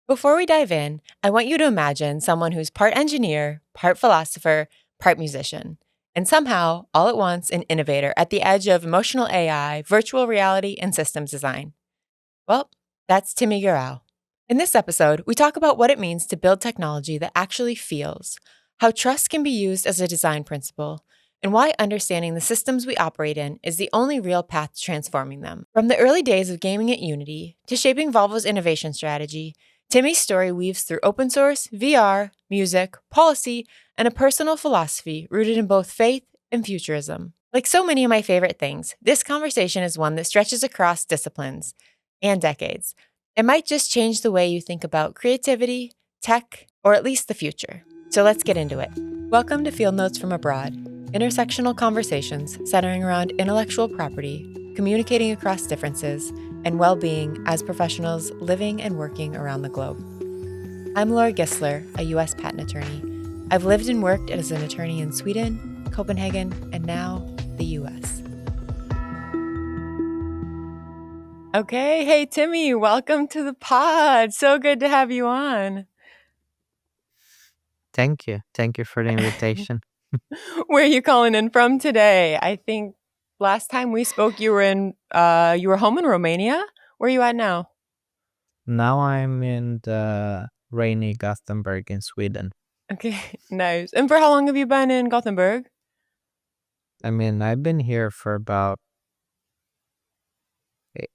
Before we dive in, I want you to imagine someone who's part engineer, part philosopher, part musician, and somehow, all at once, an innovator at the edge of emotional AI, virtual reality, and systems design. Well, that's Timmy Ghiurau. In this episode, we talk about what it means to build technology that actually feels, how trust can be used as a design principle, and why understanding the systems we operate in is the only real path to transforming them. From the early days of gaming at Unity to shaping Volvo's innovation strategy, Timmy's story weaves through open source, VR, music, policy, and a personal philosophy rooted in both faith and futurism. Like so many of my favorite things, this conversation is one that stretches across disciplines and decades. It might just change the way you think about creativity, tech, or at least the future. So let's get into it. Welcome to Field Notes from Abroad, intersectional conversations centering around intellectual property, communicating across differences, and well-being as professionals living and working around the globe. I'm Laura Gisler, a U.S. patent attorney. I've lived and worked as an attorney in Sweden, Copenhagen, and now the U.S. Okay, hey Timmy, welcome to the pod. So good to have you on. Thank you. Thank you for the invitation. Where are you calling in from today? I think last time we spoke you were home in Romania. Where are you at now? Now I'm in the rainy Gothenburg in Sweden. Okay, nice. And for how long have you been in Gothenburg? I've been here for about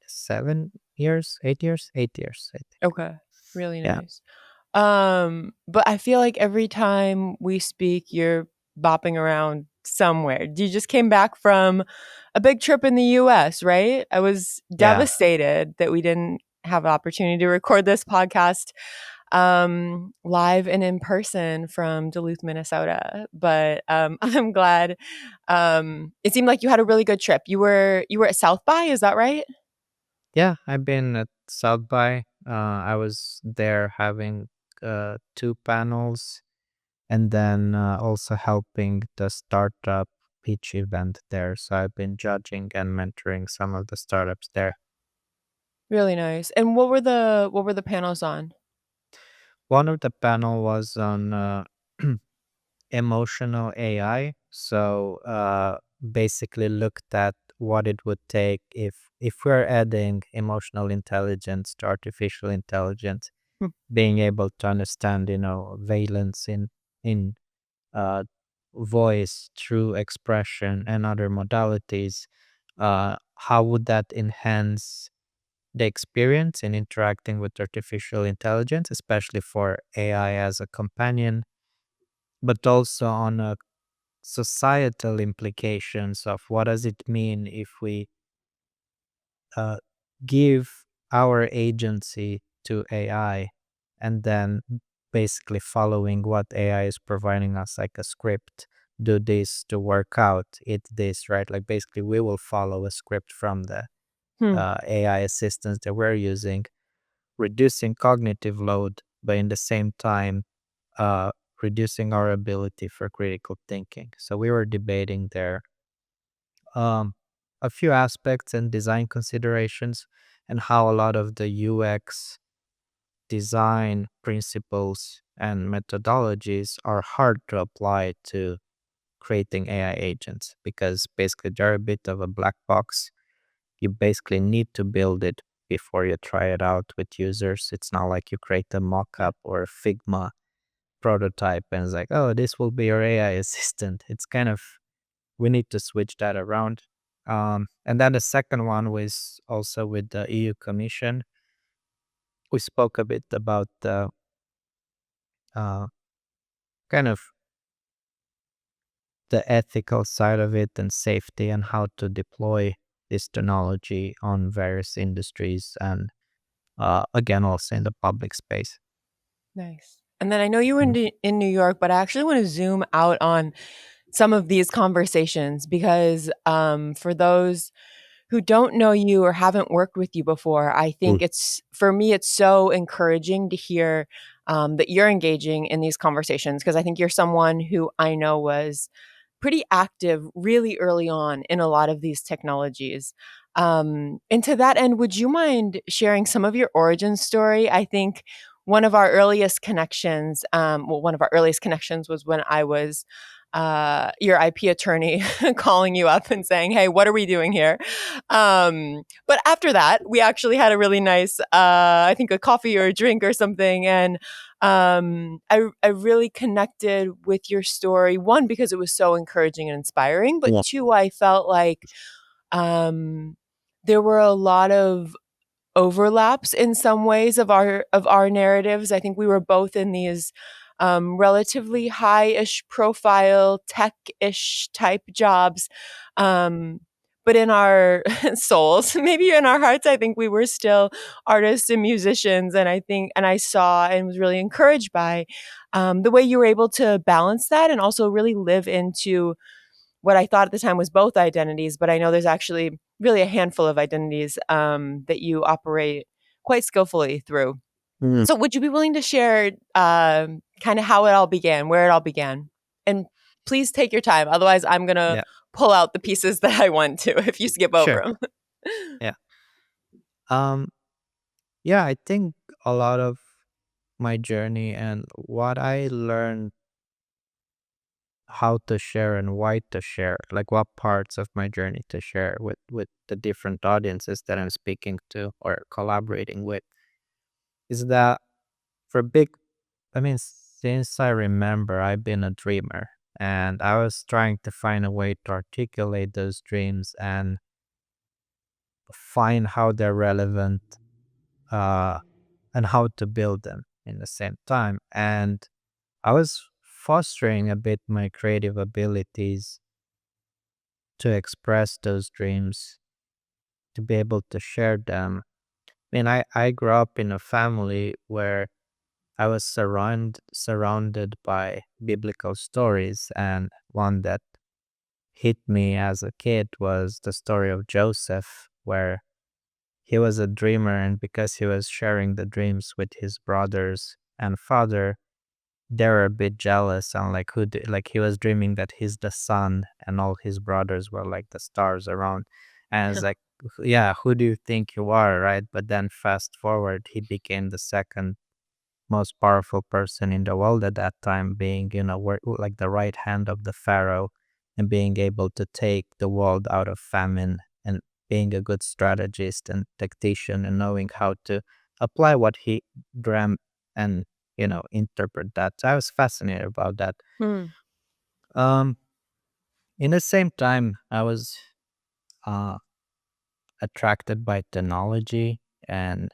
7 years, 8 years, 8 years, I think. Okay, really Yeah. nice. But I feel like every time we speak, you're bopping around somewhere. You just came back from a big trip in the US, right? I was Yeah. devastated that we didn't have an opportunity to record this podcast live and in person from Duluth, Minnesota. But I'm glad. It seemed like you had a really good trip. You were at South by, is that right? Yeah. I've been at South by. I was there having 2 panels and then also helping the startup pitch event there. So I've been judging and mentoring some of the startups there. Really nice. And what were the panels on? One of the panel was on emotional AI. So basically looked at what it would take if we're adding emotional intelligence to artificial intelligence, Hmm. being able to understand, valence in uh, voice through expression and other modalities. How would that enhance the experience in interacting with artificial intelligence, especially for AI as a companion, but also on a societal implications of what does it mean if we uh, give our agency to AI and then basically following what AI is providing us like a script, do this to work out, it this, right? Like basically we will follow a script from the Hmm. AI assistants that we're using, reducing cognitive load, but in the same time, uh, reducing our ability for critical thinking. So we were debating there um, a few aspects and design considerations, and how a lot of the UX design principles and methodologies are hard to apply to creating AI agents because basically they're a bit of a black box. You basically need to build it before you try it out with users. It's not like you create a Yeah. mock-up or a Figma prototype and it's like, oh, this will be your AI assistant. It's kind of, we need to switch that around. And then the second one was also with the EU Commission. We spoke a bit about the uh, kind of the ethical side of it and safety and how to deploy this technology on various industries and again also in the public space. Nice. And then I know you were Mhm. in New York, but I actually want to zoom out on some of these conversations because for those who don't know you or haven't worked with you before, I think it's for me, it's so encouraging to hear that you're engaging in these conversations because I think you're someone who I know was pretty active really early on in a lot of these technologies. And to that end, would you mind sharing some of your origin story? I think one of our earliest connections, one of our earliest connections was when I was your IP attorney calling you up and saying, "Hey, what are we doing here?" But after that, we actually had a really nice, I think, a coffee or a drink or something, and I really connected with your story. One, because it was so encouraging and inspiring, but Yeah. two, I felt like um, there were a lot of overlaps in some ways of our narratives. I think we were both in these relatively high-ish profile, tech-ish type jobs. Um, but in our souls, maybe in our hearts, I think we were still artists and musicians. And I think, and I saw and was really encouraged by the way you were able to balance that and also really live into what I thought at the time was both identities, but I know there's actually really a handful of identities that you operate quite skillfully through. Mm, So, would you be willing to share kind of how it all began, where it all began? And please take your time. Otherwise, I'm going to yeah. pull out the pieces that I want to if you skip over Sure. them. Yeah. Um. Yeah. I think a lot of my journey and what I learned how to share and why to share, like what parts of my journey to share with the different audiences that I'm speaking to or collaborating with, is that for big, I mean, since I remember, I've been a dreamer and I was trying to find a way to articulate those dreams and find how they're relevant, uh, and how to build them in the same time. And I was fostering a bit my creative abilities to express those dreams, to be able to share them. I mean, I grew up in a family where I was surrounded by biblical stories, and one that hit me as a kid was the story of Joseph, where he was a dreamer, and because he was sharing the dreams with his brothers and father, they were a bit jealous and like like he was dreaming that he's the sun and all his brothers were like the stars around. And it's like, yeah, who do you think you are, right? But then fast forward, he became the second most powerful person in the world at that time, being, like the right hand of the pharaoh, and being able to take the world out of famine, and being a good strategist and tactician and knowing how to apply what he dreamt and interpret that. So I was fascinated about that. Hmm. um in the same time, I was uh attracted by technology, and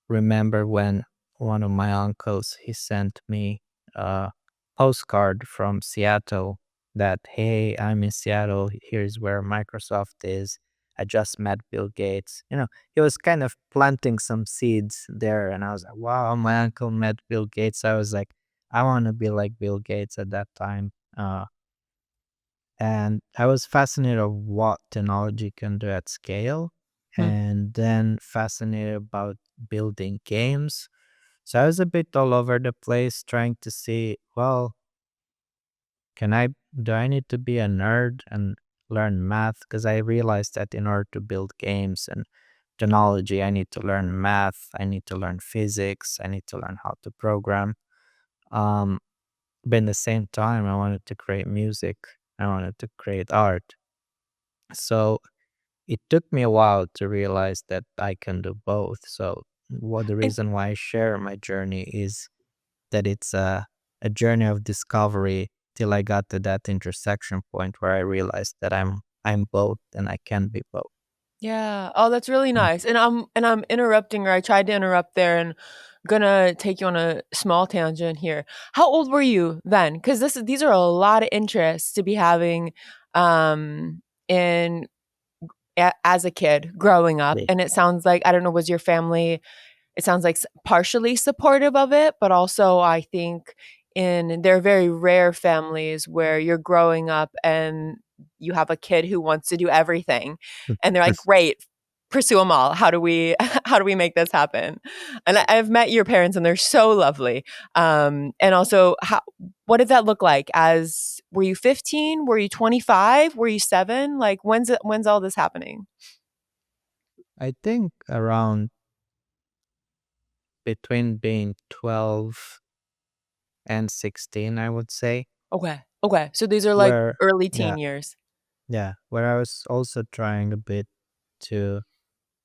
remember when one of my uncles, he sent me a postcard from Seattle that, hey, I'm in Seattle, here's where Microsoft is, I just met Bill Gates. He was kind of planting some seeds there, and I was like, wow, my uncle met Bill Gates. I was like, I want to be like Bill Gates at that time. And I was fascinated of what technology can do at scale, Hmm. and then fascinated about building games. So I was a bit all over the place trying to see, well, can I do I need to be a nerd and learn math? Because I realized that in order to build games and technology, I need to learn math, I need to learn physics, I need to learn how to program. Um, but in the same time, I wanted to create music, I wanted to create art. So it took me a while to realize that I can do both. So what the And reason why I share my journey is that it's a journey of discovery till I got to that intersection point where I realized that I'm both and I can be both. yeah, oh, that's really Mm. nice. And I'm interrupting, or I tried to interrupt there, and gonna take you on a small tangent here. How old were you then? Because these are a lot of interests to be having um, in as a kid growing up. Yeah. And it sounds like, I don't know, was your family, it sounds like partially supportive of it, but also I think in there are very rare families where you're growing up and you have a kid who wants to do everything, and they're like, "Great, pursue them all. How do we how do we make this happen?" And I've met your parents, and they're so lovely. And also, what did that look like? As were you 15? Were you 25? Were you 7? Like when's all this happening? I think around between being 12 and 16, I would say, Okay. Okay. So these are like where, early yeah, teen years. yeah, where I was also trying a bit to,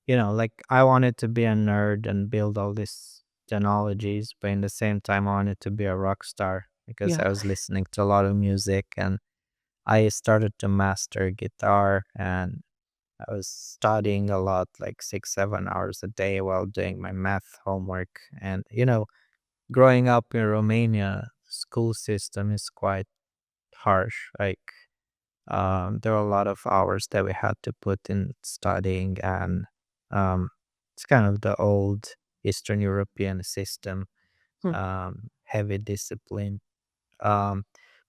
like I wanted to be a nerd and build all these technologies, but in the same time, I wanted to be a rock star because Yeah. I was listening to a lot of music and I started to master guitar and I was studying a lot, like 6, 7 hours a day while doing my math homework. And, growing up in Romania, school system is quite harsh. Like, there are a lot of hours that we had to put in studying, and um, it's kind of the old Eastern European system, Hmm. heavy discipline. Um,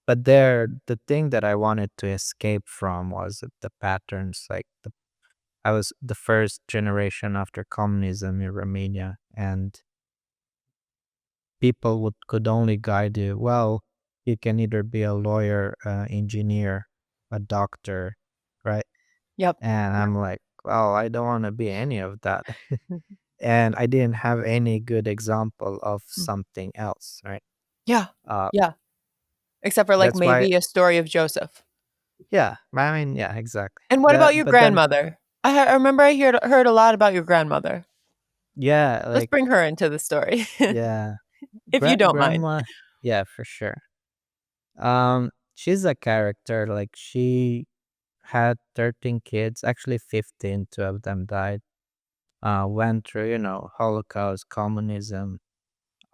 but there, the thing that I wanted to escape from was the patterns. I was the first generation after communism in Romania, and people could only guide you. Well, you can either be a lawyer, engineer, a doctor, right? Yep. And Yep. I'm like, well, I don't want to be any of that. Mhm. And I didn't have any good example of Mm. something else, right? Yeah. Uh, Yeah. Except for like that's why, maybe a story of Joseph. yeah, I mean, yeah, exactly. And what That, about your but then, grandmother? I remember I heard a lot about your grandmother. yeah, Let's like, bring her into the story, yeah, if you don't mind. grandma, yeah, for sure. She's a character. Like, she had 13 kids, actually 15, two of them died. Went through, Holocaust, communism,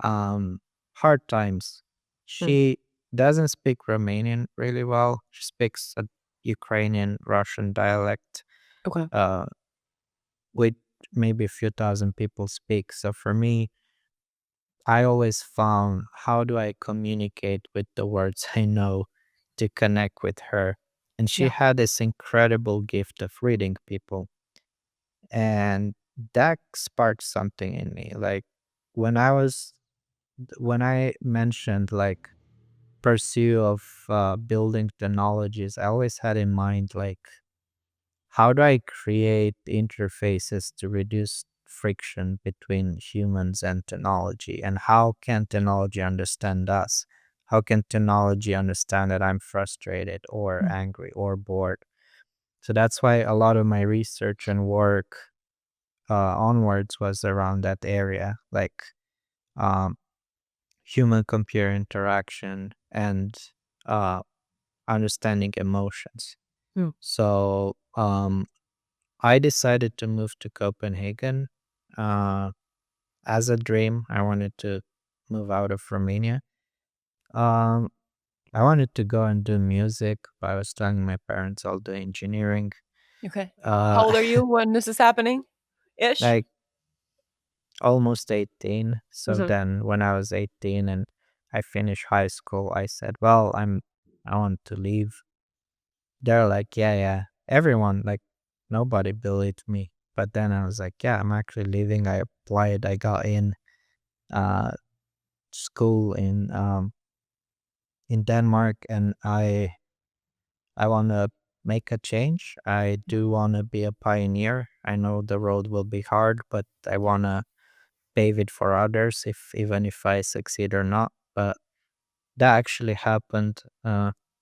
um, hard times. Mm. She doesn't speak Romanian really well. She speaks a Ukrainian Russian dialect, Okay. uh, which maybe a few thousand people speak. So for me, I always found, how do I communicate with the words I know to connect with her? And she Yeah. had this incredible gift of reading people. And that sparked something in me. Like, when I was, when I mentioned like pursuit of building technologies, I always had in mind like, how do I create interfaces to reduce friction between humans and technology? And how can technology understand us? How can technology understand that I'm frustrated or Mm. angry or bored? So that's why a lot of my research and work onwards was around that area, like um, human computer interaction and uh, understanding emotions. Mm. So I decided to move to Copenhagen uh, as a dream. I wanted to move out of Romania. Um, I wanted to go and do music, but I was telling my parents I'll do engineering. Okay. How Uh, old are you when this is happening? Ish. like almost 18. So Mhm. then when I was 18 and I finished high school, I said, well, I want to leave. They're like, yeah, yeah. Everyone, like, nobody believed me. But then I was like, yeah, I'm actually leaving. I applied. I got in uh, school in Denmark, and I want to make a change. I do want to be a pioneer. I know the road will be hard, but I want to pave it for others, if even if I succeed or not. But that actually happened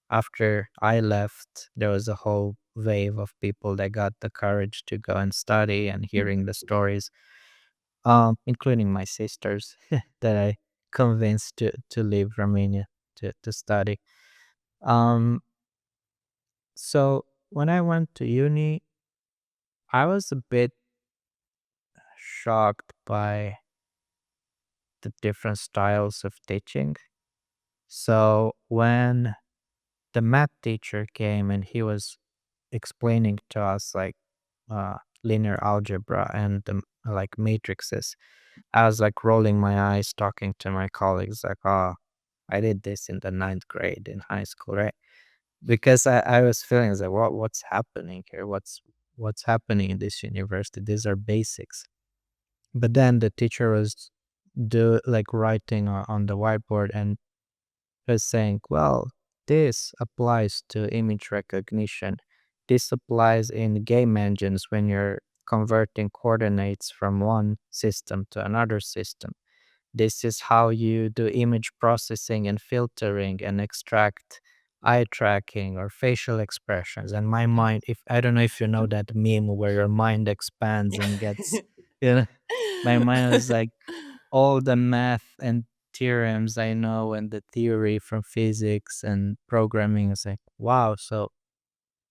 after I left. There was a whole wave of people that got the courage to go and study, and Mm. hearing the stories, including my sisters that I convinced to leave Romania to study. Um, so when I went to uni, I was a bit shocked by the different styles of teaching. So when the math teacher came and he was explaining to us like linear algebra and like matrices, I was like rolling my eyes, talking to my colleagues like, oh, I did this in the ninth grade in high school, right? Because I was feeling like, what's happening here? What's happening in this university? These are basics. But then the teacher was do like writing on the whiteboard and was saying, well, this applies to image recognition. This applies in game engines when you're converting coordinates from one system to another system. This is how you do image processing and filtering and extract eye tracking or facial expressions. And my mind, if I don't know if you know that meme where your mind expands and gets, you know, my mind was like all the math and theorems I know and the theory from physics and programming is like, wow, so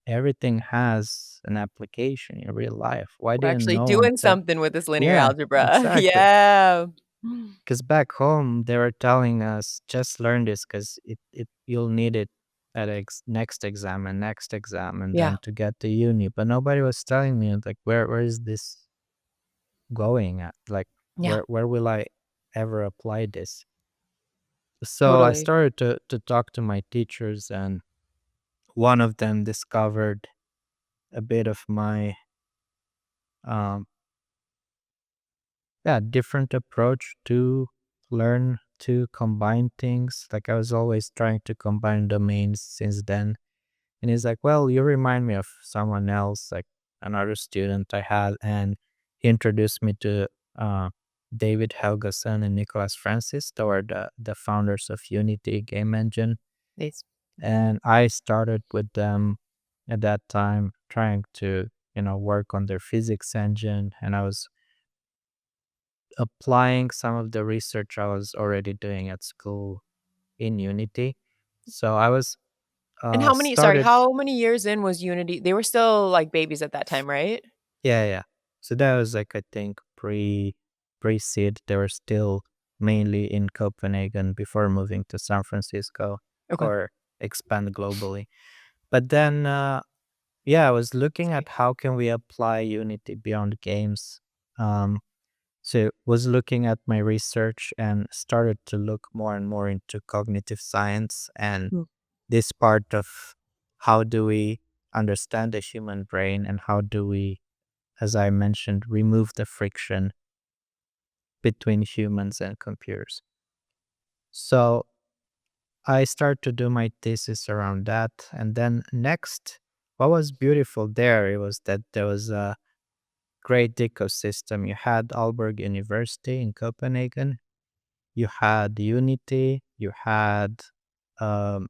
everything has an application in real life. Why We're didn't actually no one doing tell? something with this linear Yeah, algebra. exactly. Yeah. Because back home they were telling us just learn this because it you'll need it at next exam and next exam and Yeah. then to get to uni. But nobody was telling me like where is this going at? Like Yeah. where will I ever apply this? So I Totally. started to talk to my teachers, and one of them discovered a bit of my um yeah, different approach to learn to combine things. Like I was always trying to combine domains since then. And he's like, well, you remind me of someone else, like another student I had. And he introduced me to David Helgason and Nicholas Francis. They were the founders of Unity game engine. It's And I started with them at that time, trying to, work on their physics engine. And I was applying some of the research I was already doing at school in Unity. So I was and how many sorry, started, how many years in was Unity? They were still, like, babies at that time, right? yeah, yeah. So that was like I think pre seed. They were still mainly in Copenhagen before moving to San Francisco Okay. or expand globally. But then, yeah, I was looking at Sorry. how can we apply Unity beyond games. Um, So was looking at my research and started to look more and more into cognitive science and Mm. this part of how do we understand the human brain and how do we, as I mentioned, remove the friction between humans and computers. So I started to do my thesis around that. And then next, what was beautiful there, it was that there was a great ecosystem. You had Aalborg University in Copenhagen. You had Unity, you had um,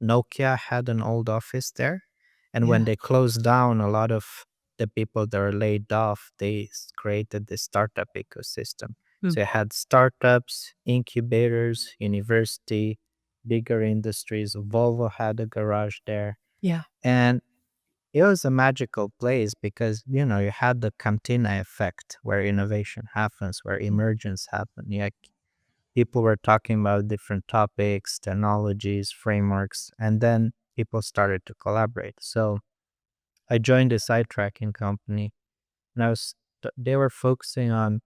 Nokia had an old office there. And when Yeah. they closed down, a lot of the people that were laid off, they created this startup ecosystem. Mm. So you had startups, incubators, university, bigger industries. Volvo had a garage there. Yeah. And it was a magical place because, you had the cantina effect where innovation happens, where Mm. emergence happens. People were talking about different topics, technologies, frameworks, and then people started to collaborate. So I joined a side tracking company, and they were focusing on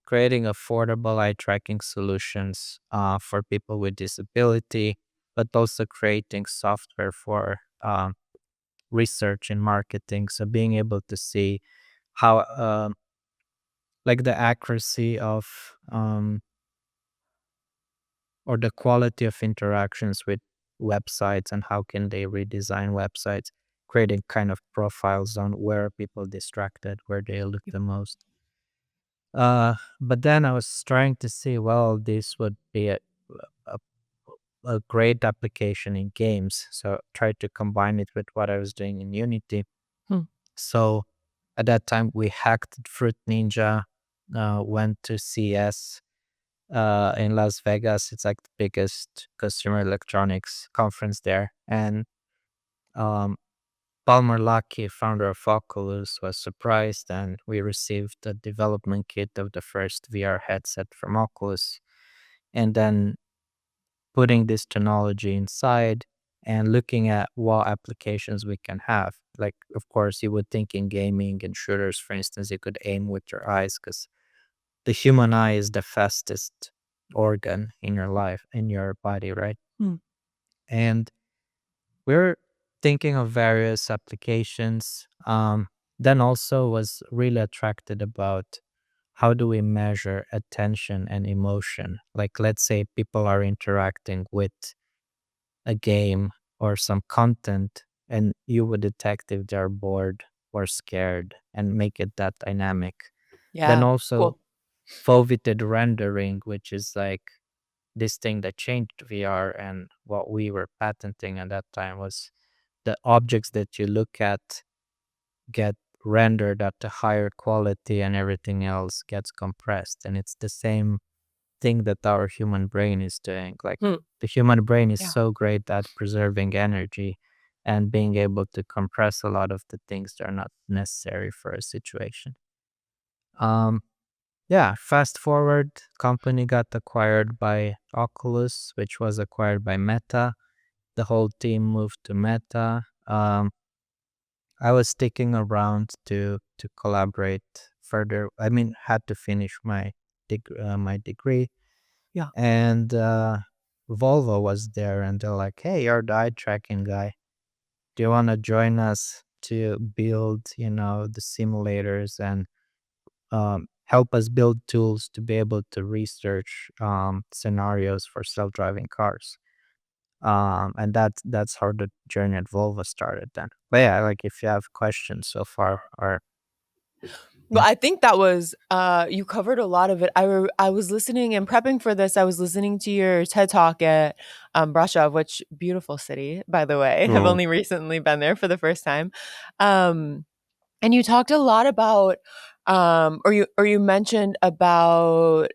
creating affordable eye tracking solutions for people with disability, but also creating software for research and marketing. So being able to see how, like the accuracy of or the quality of interactions with websites and how can they redesign websites, creating kind of profiles on where are people distracted, where they look Yep. the most. But then I was trying to see, well, this would be a, a great application in games. So tried to combine it with what I was doing in Unity. Hmm. So at that time we hacked Fruit Ninja, went to CS in Las Vegas. It's like the biggest consumer electronics conference there. And um, Palmer Luckey, founder of Oculus, was surprised, and we received the development kit of the first VR headset from Oculus. And then putting this technology inside and looking at what applications we can have. Like, of course, you would think in gaming and shooters, for instance, you could aim with your eyes because the human eye is the fastest organ in your life, in your body, right? Mm. And we're thinking of various applications. Then also was really attracted about how do we measure attention and emotion? Like, let's say people are interacting with a game or some content, and you would detect if they're bored or scared and make it that dynamic. Then Yeah. also Cool. foveated rendering, which is like this thing that changed VR, and what we were patenting at that time was the objects that you look at get rendered at a higher quality and everything else gets compressed. And it's the same thing that our human brain is doing. Like Hmm. the human brain is Yeah. so great at preserving energy and being able to compress a lot of the things that are not necessary for a situation. Um, yeah, fast forward, company got acquired by Oculus, which was acquired by Meta. The whole team moved to Meta. I was sticking around to collaborate further. I mean, had to finish my degree, Yeah. and Volvo was there, and they're like, "Hey, you're the eye tracking guy. Do you want to join us to build, the simulators and help us build tools to be able to research scenarios for self-driving cars?" And that's how the journey at Volvo started then. But yeah, like if you have questions so far, or Well, yeah, I think that was you covered a lot of it. I was listening and prepping for this. I was listening to your TED talk at Brasov, which beautiful city, by the way. I've well, only recently been there for the first time. Um, and you talked a lot about or you mentioned about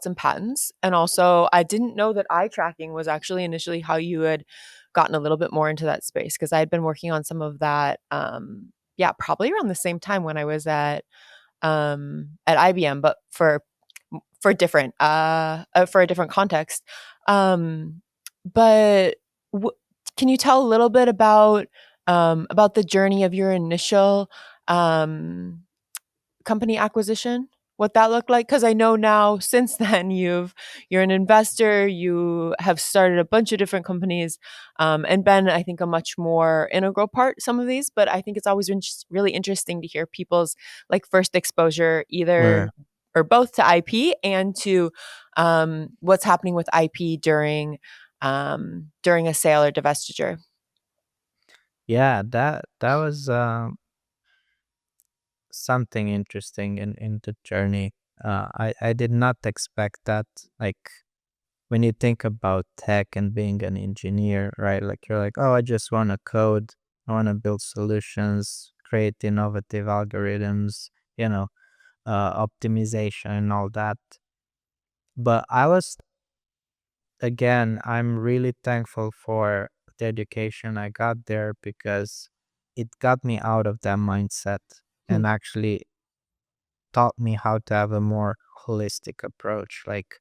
some patents, and also I didn't know that eye tracking was actually initially how you had gotten a little bit more into that space, because I had been working on some of that yeah, probably around the same time when I was at IBM, but for a different context. Um, but w- can you tell a little bit about the journey of your initial um, company acquisition? What that looked like? Because I know now since then you're an investor, you have started a bunch of different companies, and been, I think, a much more integral part some of these. But I think it's always been just really interesting to hear people's like first exposure, either where or both, to IP and to what's happening with IP during a sale or divestiture. yeah, that was something interesting in the journey. I did not expect that. Like when you think about tech and being an engineer, right? Like you're like, oh, I just want to code, I want to build solutions, create innovative algorithms, optimization and all that. But I'm really thankful for the education I got there because it got me out of that mindset Hmm. and actually taught me how to have a more holistic approach. Like,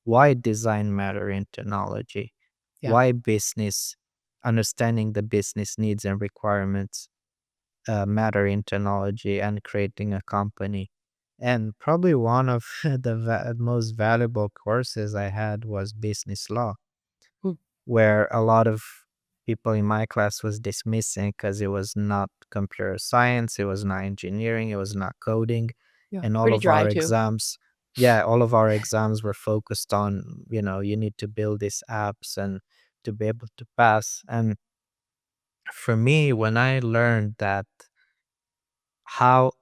why design matter in technology? Yeah. Why business, understanding the business needs and requirements matter in technology and creating a company. And probably one of the most valuable courses I had was business law, Hmm. where a lot of people in my class was dismissing because it was not computer science, it was not engineering, it was not coding, Yeah. and Pretty dry too. all of our exams were focused on, you need to build these apps and to be able to pass. And for me, when I learned that, how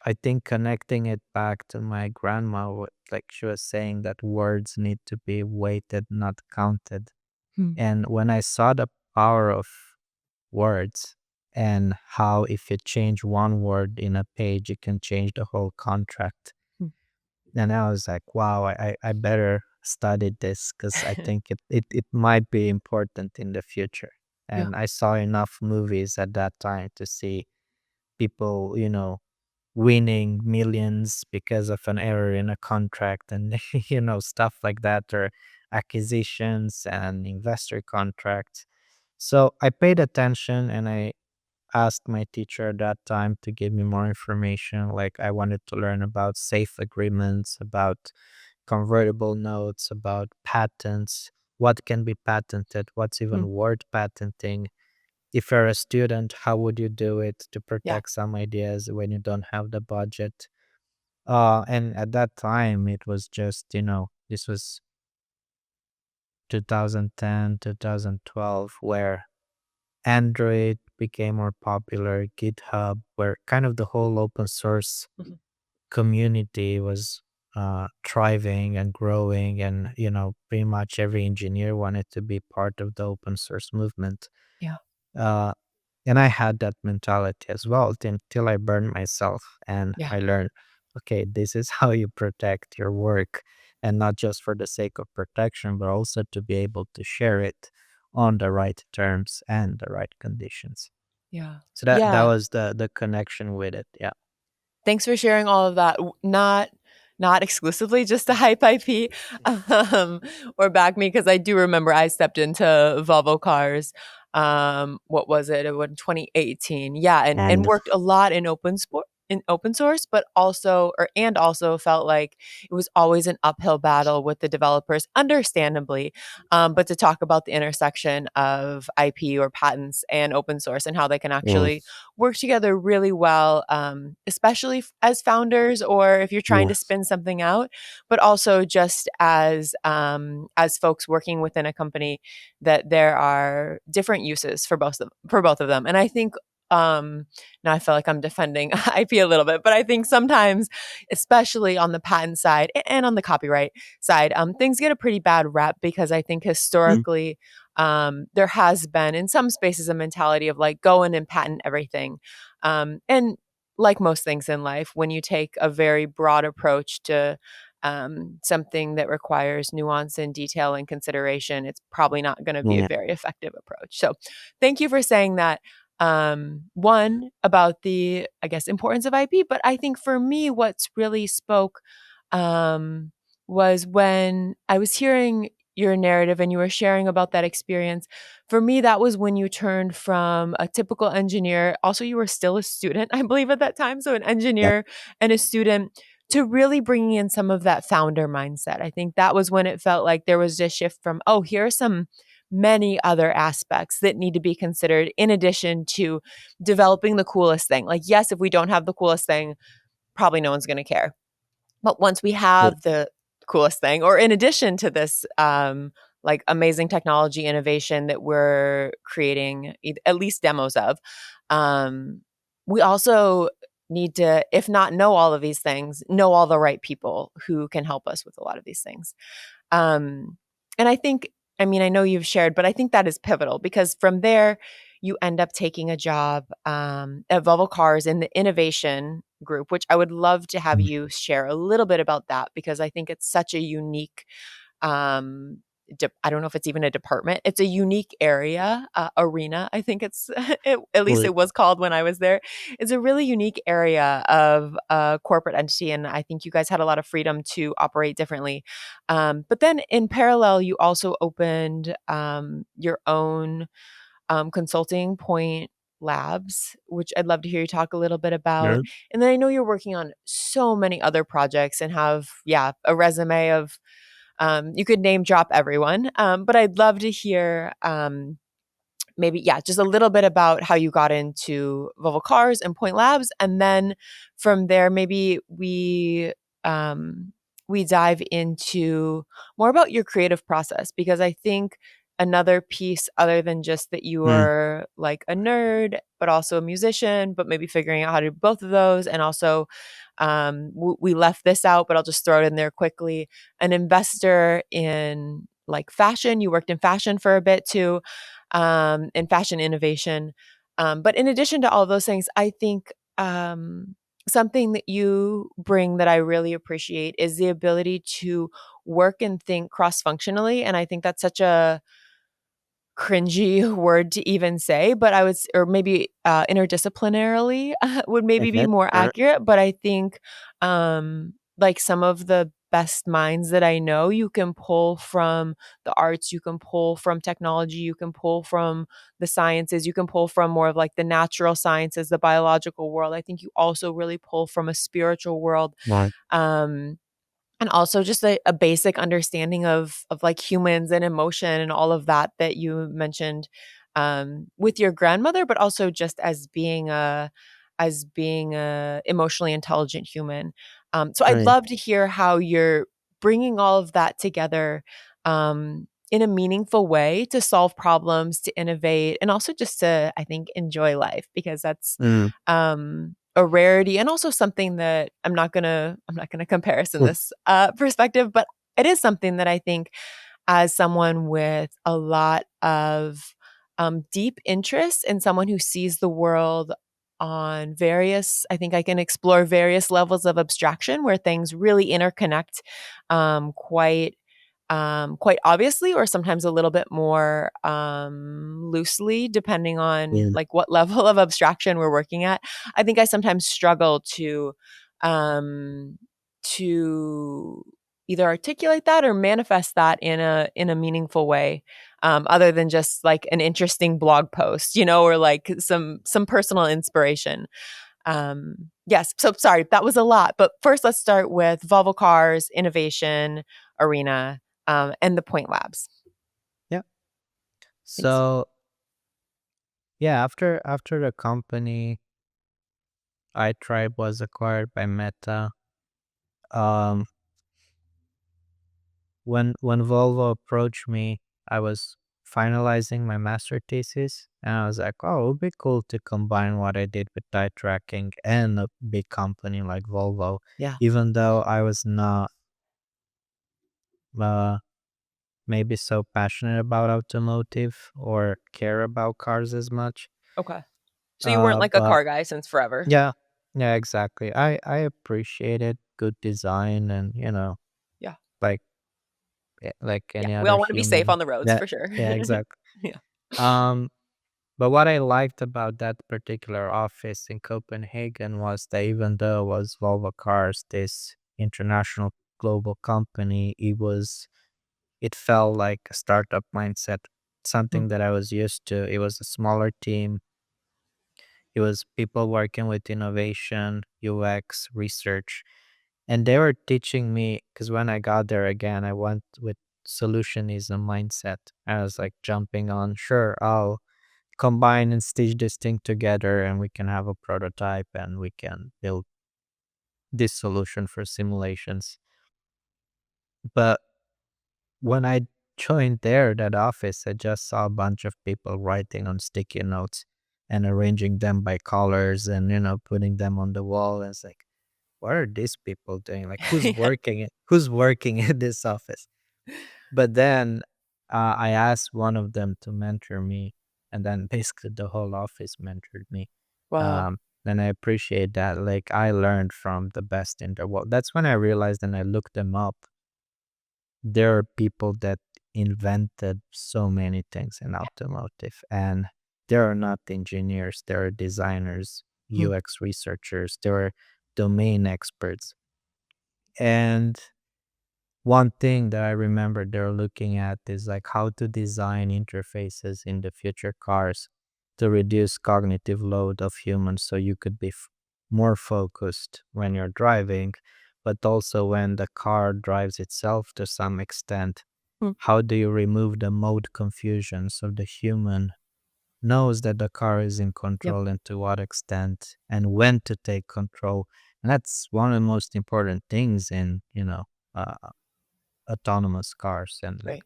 I think connecting it back to my grandma, like she was saying that words need to be weighted, not counted. Hmm. And when I saw the power of words and how if you change one word in a page, it can change the whole contract. Hmm. And I was like, wow, I better study this because I think it might be important in the future. Yeah. And I saw enough movies at that time to see people, winning millions because of an error in a contract and, stuff like that, or acquisitions and investor contracts. So I paid attention and I asked my teacher at that time to give me more information. Like I wanted to learn about safe agreements, about convertible notes, about patents, what can be patented, what's Hmm. even worth patenting. If you're a student, how would you do it to Yeah. protect some ideas when you don't have the budget? And at that time, it was just, this was 2010, 2012, where Android became more popular, GitHub, where kind of the whole open source Mhm. community was thriving and growing, and pretty much every engineer wanted to be part of the open source movement. Yeah. uh, and I had that mentality as well until I burned myself and Yeah. I learned, okay, this is how you protect your work, and not just for the sake of protection, but also to be able to share it on the right terms and the right conditions. Yeah. So that Yeah. was the connection with it. Yeah. Thanks for sharing all of that. Not exclusively just to hype IP um, or back me, because I do remember I stepped into Volvo Cars. What was it? It was 2018. Yeah, and And worked a lot in open source, but also felt like it was always an uphill battle with the developers, understandably. But to talk about the intersection of IP or patents and open source and how they can mm, actually work together really well, especially as founders or if you're trying mm, to spin something out, but also just as folks working within a company, that there are different uses for both of them. And I think now I feel like I'm defending IP a little bit, but I think sometimes, especially on the patent side and on the copyright side, things get a pretty bad rep because I think mm, historically there has been in some spaces a mentality of like go in and patent everything. And like most things in life, when you take a very broad approach to something that requires nuance and detail and consideration, it's probably not going to be a yeah, very effective approach. So thank you for saying that. One, about the, I guess, importance of IP, but I think for me, what's really spoke um, was when I was hearing your narrative and you were sharing about that experience. For me, that was when you turned from a typical engineer. Also, you were still a student, I believe, at that time. So, an yeah, engineer and a student, to really bringing in some of that founder mindset. I think that was when it felt like there was a shift from, oh, here are some many other aspects that need to be considered in addition to developing the coolest thing. Like, yes, if we don't have the coolest thing, probably no one's going to care. But once we yeah, have the coolest thing, or in addition to this, like amazing technology innovation that we're creating, at least demos of, um, we also need to, if not know all of these things, know all the right people who can help us with a lot of these things. Um, and I think, I mean, I know you've shared, but I think that is pivotal because from there, you end up taking a job at Volvo Cars in the innovation group, which I would love to have mm, you share a little bit about that because I think it's such a unique um I don't know if it's even a department. It's a unique area, arena. I think it's at least well, it was called when I was there. It's a really unique area of a corporate entity, and I think you guys had a lot of freedom to operate differently. But then in parallel, you also opened your own consulting point labs, which I'd love to hear you talk a little bit about. yeah, And then I know you're working on so many other projects and have, yeah, a resume of you could name drop everyone, but I'd love to hear maybe, yeah, just a little bit about how you got into Volvo Cars and Point Labs, and then from there, maybe we dive into more about your creative process because I think another piece other than just that you mm, are like a nerd but also a musician, but maybe figuring out how to do both of those, and also we left this out but I'll just throw it in there quickly, an investor in like fashion. You worked in fashion for a bit too, and fashion innovation. But in addition to all of those things, I think something that you bring that I really appreciate is the ability to work and think cross functionally. And I think that's such a cringy word to even say, but or maybe interdisciplinarily would maybe be mhm, more sure, accurate. But I think like some of the best minds that I know, you can pull from the arts, you can pull from technology, you can pull from the sciences, you can pull from more of like the natural sciences, the biological world. I think you also really pull from a spiritual world. right, Um, and also just a basic understanding of like humans and emotion and all of that that you mentioned with your grandmother, but also just as being a emotionally intelligent human. So I'd right, love to hear how you're bringing all of that together, in a meaningful way to solve problems, to innovate, and also just to, I think, enjoy life because that's Mm. a rarity and also something that I'm not gonna compare us in this perspective, but it is something that I think as someone with a lot of deep interest and someone who sees the world on various, I think I can explore various levels of abstraction where things really interconnect quite quite obviously or sometimes a little bit more loosely depending on Mm. like what level of abstraction we're working at. I think I sometimes struggle um to either articulate that or manifest that in a meaningful way, other than just like an interesting blog post, or like some personal inspiration. Yes, so sorry, that was a lot, but first let's start with Volvo Cars, innovation arena, and the Point Labs. Yeah. Thanks. So yeah, after the company iTribe was acquired by Meta, um, when Volvo approached me, I was finalizing my master thesis, and I was like, "Oh, it would be cool to combine what I did with eye tracking and a big company like Volvo." Yeah. Even though I was not uh, maybe so passionate about automotive or care about cars as much, Okay. So you weren't like a but car guy since forever. yeah, yeah, exactly. I appreciated good design and Yeah. like like Yeah. any We other all want to be safe human. on the roads Yeah, for sure. yeah, exactly. Yeah. Um, but what I liked about that particular office in Copenhagen was that even though it was Volvo Cars, this international global company, it felt like a startup mindset, Mm. something that I was used to. It was a smaller team. It was people working with innovation, UX, research, and they were teaching me because when I got there again, I went with solutionism mindset. I was like jumping on, sure, I'll combine and stitch this thing together and we can have a prototype and we can build this solution for simulations. But when I joined that office, I just saw a bunch of people writing on sticky notes and arranging them by colors and putting them on the wall. And it's like, what are these people doing? Like, Yeah. who's working in this office? But then I asked one of them to mentor me, and then basically the whole office mentored me. Wow. And I appreciate that. Like, I learned from the best in the world. That's when I realized, and I looked them up. There are people that invented so many things in automotive, and there are not engineers, there are designers, Mm. UX researchers, there are domain experts. And one thing that I remember they're looking at is like how to design interfaces in the future cars to reduce cognitive load of humans so you could be more focused when you're driving, but also when the car drives itself to some extent. Mm. How do you remove the mode confusion so the human knows that the car is in Yep. control and to what extent and when to take control? And that's one of the most important things in, uh, autonomous cars and like Right.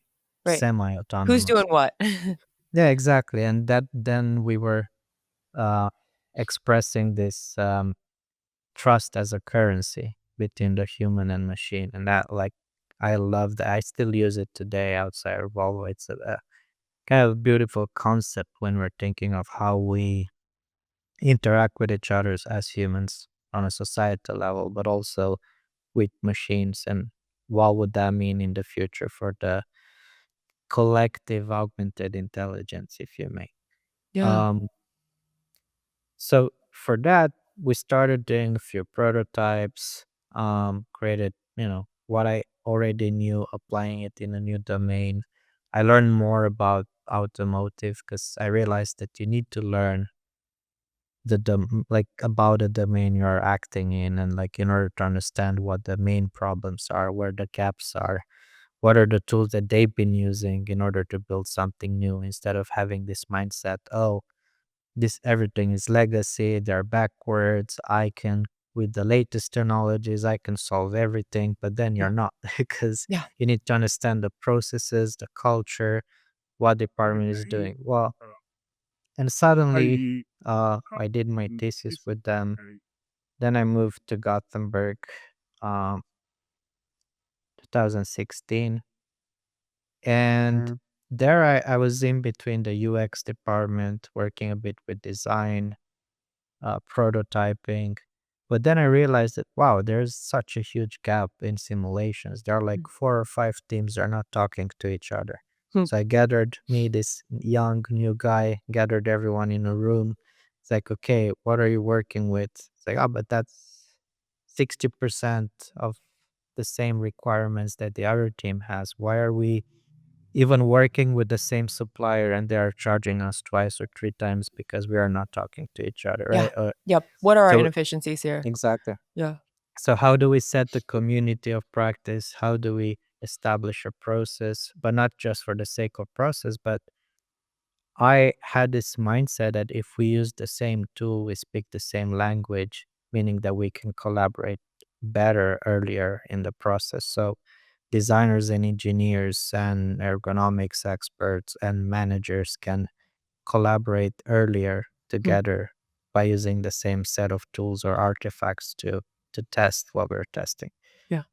Right. Who's semi-autonomous. doing what? Yeah, exactly. And that then we were uh, expressing this trust as a currency between the human and machine, and that like I love that. I still use it today outside of Volvo. It's a kind of beautiful concept when we're thinking of how we interact with each other as humans on a societal level, but also with machines and what would that mean in the future for the collective augmented intelligence, if you may. Yeah. Um, so for that, we started doing a few prototypes, created, what I already knew, applying it in a new domain. I learned more about automotive because I realized that you need to learn like about the domain you're acting in, and like in order to understand what the main problems are, where the gaps are, what are the tools that they've been using in order to build something new, instead of having this mindset, oh, this everything is legacy, they're backwards, with the latest technologies, I can solve everything, but then you're Yeah. not because Yeah. you need to understand the processes, the culture, what department is doing. Well, and suddenly, I did my thesis with them. Then I moved to Gothenburg, um, 2016, and there I was in between the UX department, working a bit with design, prototyping. But then I realized that, wow, there's such a huge gap in simulations. There are like 4 or 5 teams that are not talking to each other. Hmm. So I gathered me, this young new guy, gathered everyone in a room. It's like, okay, what are you working with? It's like, oh, but that's 60% of the same requirements that the other team has. Why are we even working with the same supplier and they are charging us twice or 3 times because we are not talking to each other, Yeah. right? Yep. What are our So inefficiencies here? exactly. Yeah. So how do we set the community of practice? How do we establish a process, but not just for the sake of process, but I had this mindset that if we use the same tool, we speak the same language, meaning that we can collaborate better earlier in the process. So designers and engineers and ergonomics experts and managers can collaborate earlier Hmm. together by using the same set of tools or artifacts to test what we're testing. Yeah.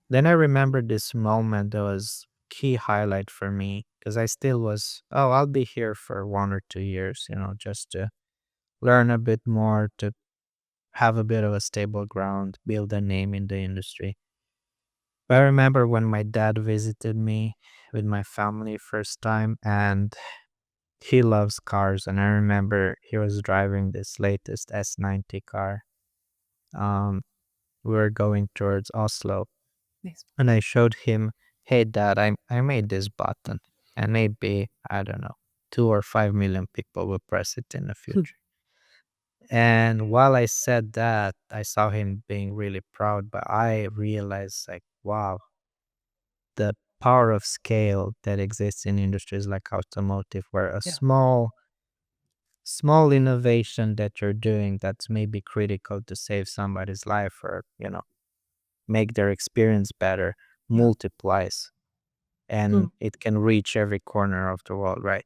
Then I remember this moment that was key highlight for me because I still was, oh, I'll be here for 1 or 2 years, just to learn a bit more, to have a bit of a stable ground, build a name in the industry. But I remember when my dad visited me with my family first time, and he loves cars. And I remember he was driving this latest S90 car. Um, we were going towards Oslo, Nice. and I showed him, "Hey, Dad, I made this button, and maybe I don't know, 2 or 5 million people will press it in the Hmm. future." And while I said that, I saw him being really proud, but I realized, like, wow, the power of scale that exists in industries like automotive, where a Yeah. small innovation that you're doing that's maybe critical to save somebody's life or make their experience better Yeah. multiplies, Hmm. and it can reach every corner of the world, right?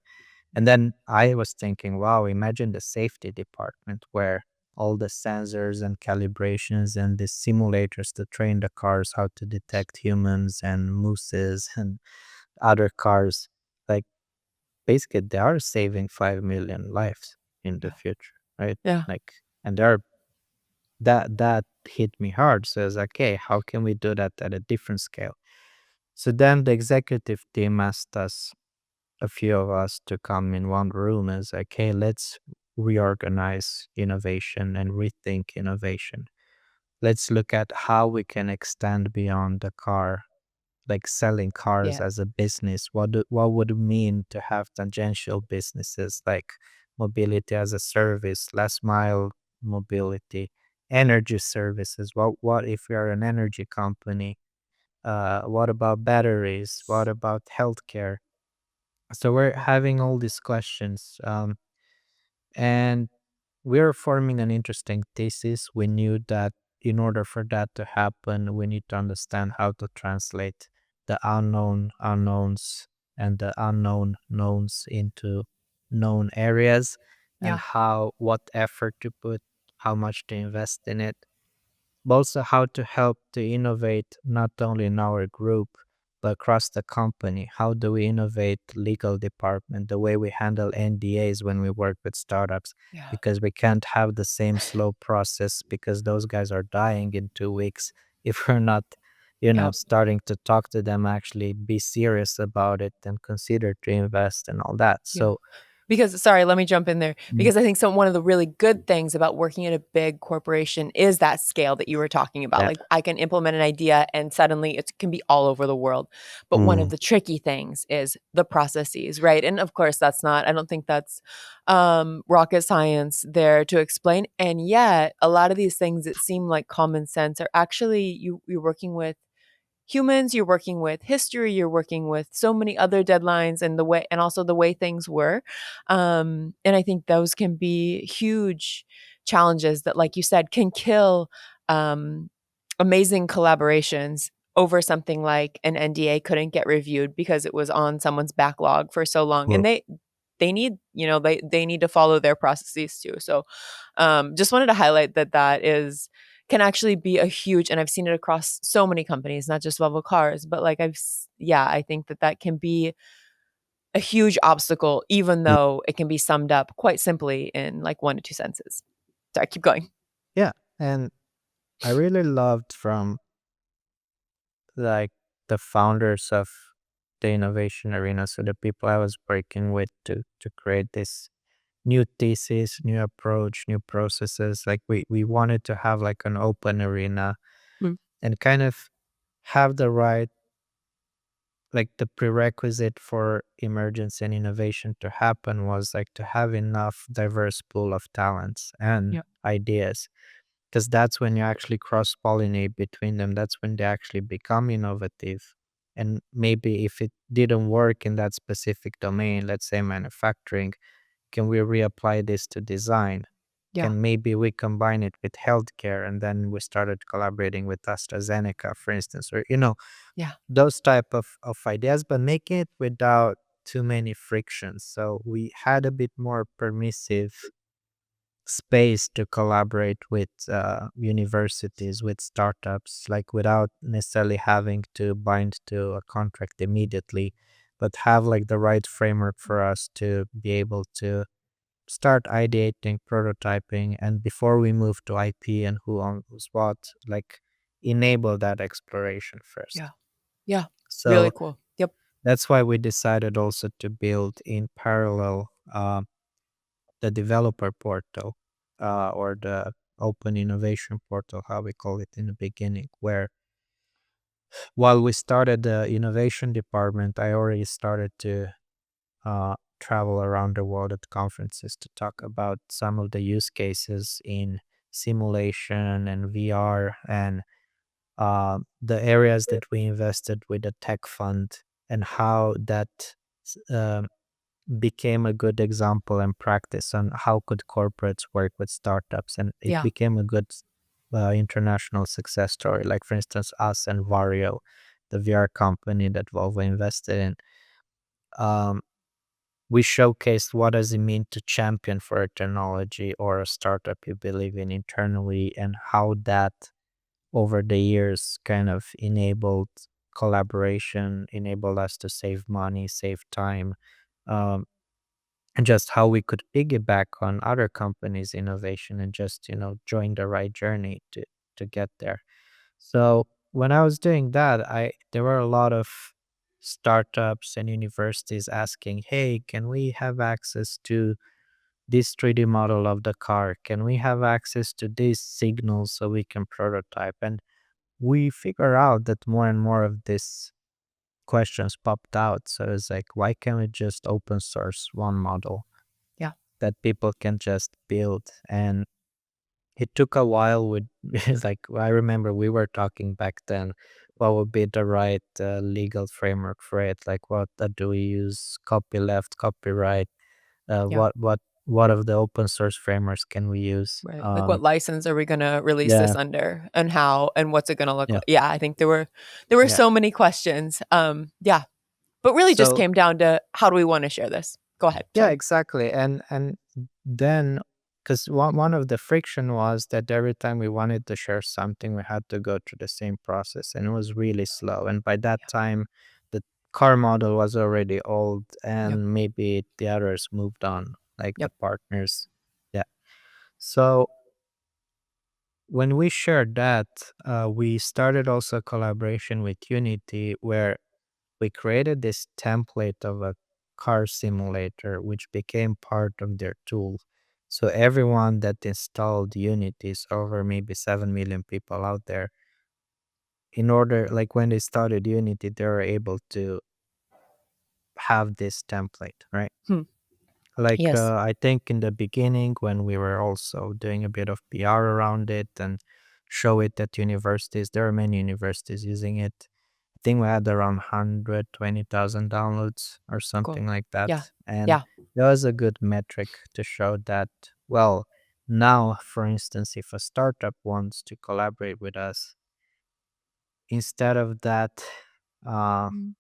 And then I was thinking, wow, imagine the safety department where all the sensors and calibrations and the simulators to train the cars how to detect humans and mooses and other cars, like, basically they are saving 5 million lives in the Yeah. future, right? Yeah. Like, and they're that hit me hard. So it's like, okay, how can we do that at a different scale? So then the executive team asked us, a few of us, to come in one room as like, hey, let's reorganize innovation and rethink innovation. Let's look at how we can extend beyond the car, like selling cars Yeah. as a business. What would it mean to have tangential businesses like mobility as a service, last mile mobility, energy services? What if we are an energy company? What about batteries? What about healthcare? So we're having all these questions, and we're forming an interesting thesis. We knew that in order for that to happen, we need to understand how to translate the unknown unknowns and the unknown knowns into known areas, and Yeah. what effort to put, how much to invest in it, but also how to help to innovate not only in our group but across the company. How do we innovate legal department, the way we handle NDAs when we work with startups, Yeah. because we can't have the same slow process because those guys are dying in 2 weeks if we're not Yeah. starting to talk to them, actually be serious about it and consider to invest and all that. Yeah. So Because sorry, let me jump in there mm, because I think one of the really good things about working at a big corporation is that scale that you were talking about. yeah. Like I can implement an idea and suddenly it can be all over the world. But one of Mm, the tricky things is the processes, right? And of course that's not I don't think that's rocket science there to explain. And yet a lot of these things that seem like common sense are actually you're working with humans, you're working with history, you're working with so many other deadlines and the way and also the way things were. And I think those can be huge challenges that, like you said, can kill um, amazing collaborations over something like an NDA couldn't get reviewed because it was on someone's backlog for so long, and Well, they need, you know, they need to follow their processes too. So just wanted to highlight that that is can actually be a huge, and I've seen it across so many companies, not just Volvo Cars, but like yeah, I think that that can be a huge obstacle, even mm, though it can be summed up quite simply in like 1 to 2 sentences. Sorry, keep going. yeah, and I really loved from like the founders of the innovation arena, so the people I was working with to create this new thesis, new approach, new processes. Like we wanted to have like an open arena Mm, and kind of have the right, like the prerequisite for emergence and innovation to happen was like to have enough diverse pool of talents and yeah, ideas, because that's when you actually cross pollinate between them. That's when they actually become innovative. And maybe if it didn't work in that specific domain, let's say manufacturing, can we reapply this to design? yeah, Can maybe we combine it with healthcare? And then we started collaborating with AstraZeneca, for instance, or yeah, those type of ideas, but making it without too many frictions. So we had a bit more permissive space to collaborate with universities, with startups, like without necessarily having to bind to a contract immediately, but have like the right framework for us to be able to start ideating, prototyping, and before we move to IP and who owns what, like enable that exploration yeah, first. yeah. Really So cool. Yep. that's why we decided also to build in parallel the developer portal, or the open innovation portal, how we call it in the beginning, where while we started the innovation department, I already started to travel around the world at conferences to talk about some of the use cases in simulation and VR and the areas that we invested with the tech fund and how that um, became a good example and practice on how could corporates work with startups, and it Yeah. became a good international success story, like for instance us and Vario, the VR company that Volvo invested in. um, we showcased what does it mean to champion for a technology or a startup you believe in internally, and how that over the years kind of enabled collaboration, enabled us to save money, save time, um, and just how we could piggyback on other companies' innovation and just join the right journey to get there. So when I was doing that, I there were a lot of startups and universities asking, "Hey, can we have access to this 3D model of the car? Can we have access to these signals so we can prototype?" And we figure out that more and more of these questions popped out. So it's like, why can't we just open source one model Yeah. that people can just build? And it took a while with it's like I remember we were talking back then what would be the right legal framework for it, like what do we use, copyleft, copyright, Yeah. what of the open source frameworks can we use? Right. Like what license are we gonna release Yeah, this under and how and what's it gonna look yeah, like? Yeah, I think there were yeah. so many questions. Yeah. But really just So came down to how do we want to share this? Go ahead. yeah, Sorry. exactly. And then, because one of the friction was that every time we wanted to share something, we had to go through the same process, and it was really slow. And by that Yeah. time, the car model was already old, Yep. and maybe the others moved on, like the Yep. partners. Yeah. So when we shared that, we started also a collaboration with Unity, where we created this template of a car simulator, which became part of their tool. So everyone that installed Unity, is over maybe 7 million people out there, in order, like when they started Unity, they were able to have this template, right? Hmm. Like Yes. I think in the beginning, when we were also doing a bit of PR around it and show it at universities, there are many universities using it. I think we had around 120,000 downloads or Cool. something like that. Yeah. And Yeah. that was a good metric to show that, well, Now, for instance, if a startup wants to collaborate with us, instead of that uh, Mm.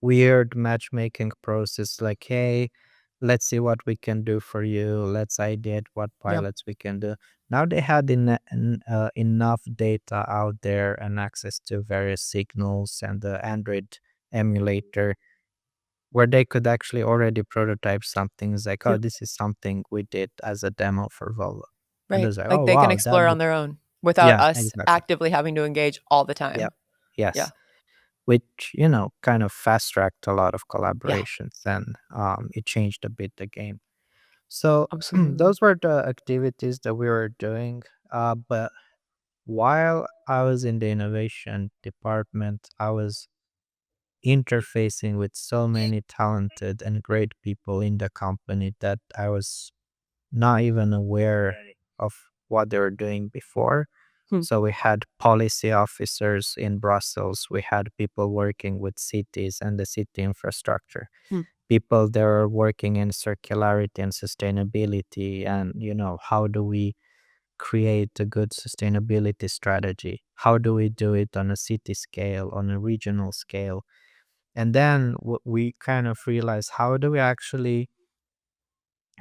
weird matchmaking process, like, hey, let's see what we can do for you, let's ideate what Yeah. pilots we can do. Now they had enough data out there and access to various signals and the Android emulator where they could actually already prototype something. It's like, oh, Yep. this is something we did as a demo for Volvo. And Right. it's like, Like oh, they can wow, explore on their own without yeah, us exactly. actively having to engage all the Yeah. time. Yeah. Yes. Which, kind of fast tracked a lot of Yeah. collaborations and it changed a bit the game. So Absolutely. those were the activities that we were doing. But while I was in the innovation department, I was interfacing with so many talented and great people in the company that I was not even aware of what they were doing before. Hmm. So we had policy officers in Brussels, we had people working with cities and the city infrastructure, Hmm. people that are working in circularity and sustainability, and how do we create a good sustainability strategy? How do we do it on a city scale, on a regional scale? And then we kind of realize, how do we actually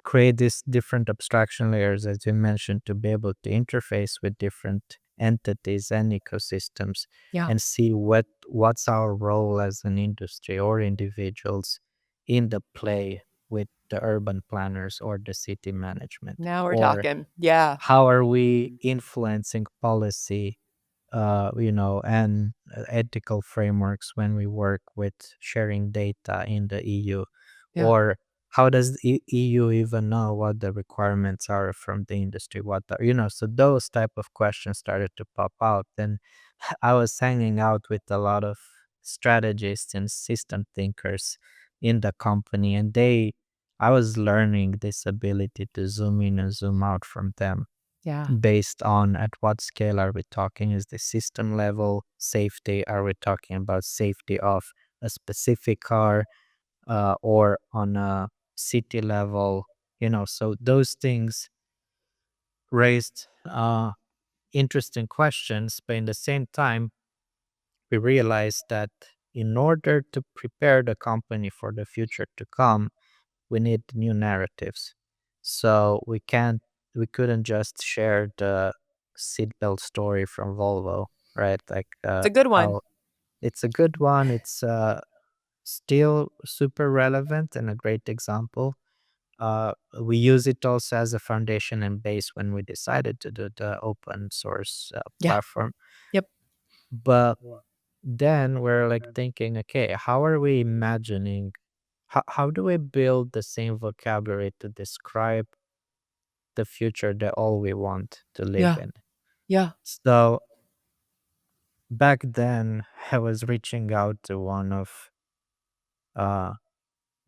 create these different abstraction layers, as you mentioned, to be able to interface with different entities and ecosystems Yeah. and see what's our role as an industry or individuals in the play with the urban planners or the city management, Now we're or talking. Yeah. how are we influencing policy, and ethical frameworks when we work with sharing data in the EU? Yeah. Or how does the EU even know what the requirements are from the industry? So those type of questions started to pop out. And I was hanging out with a lot of strategists and system thinkers in the company, and I was learning this ability to zoom in and zoom out from them Yeah. based on at what scale are we talking? Is the system level safety? Are we talking about safety of a specific car, or on a city level? So those things raised interesting questions, but in the same time, we realized that in order to prepare the company for the future to come, we need new narratives. So we couldn't just share the seatbelt story from Volvo, right? Like, It's a good one. how it's a good one. It's still super relevant and a great example. We use it also as a foundation and base when we decided to do the open source Yeah. platform. Yep. But then we're like thinking, okay, how are we imagining? How do we build the same vocabulary to describe the future that all we want to live Yeah. in? Yeah. So back then, I was reaching out to one of uh,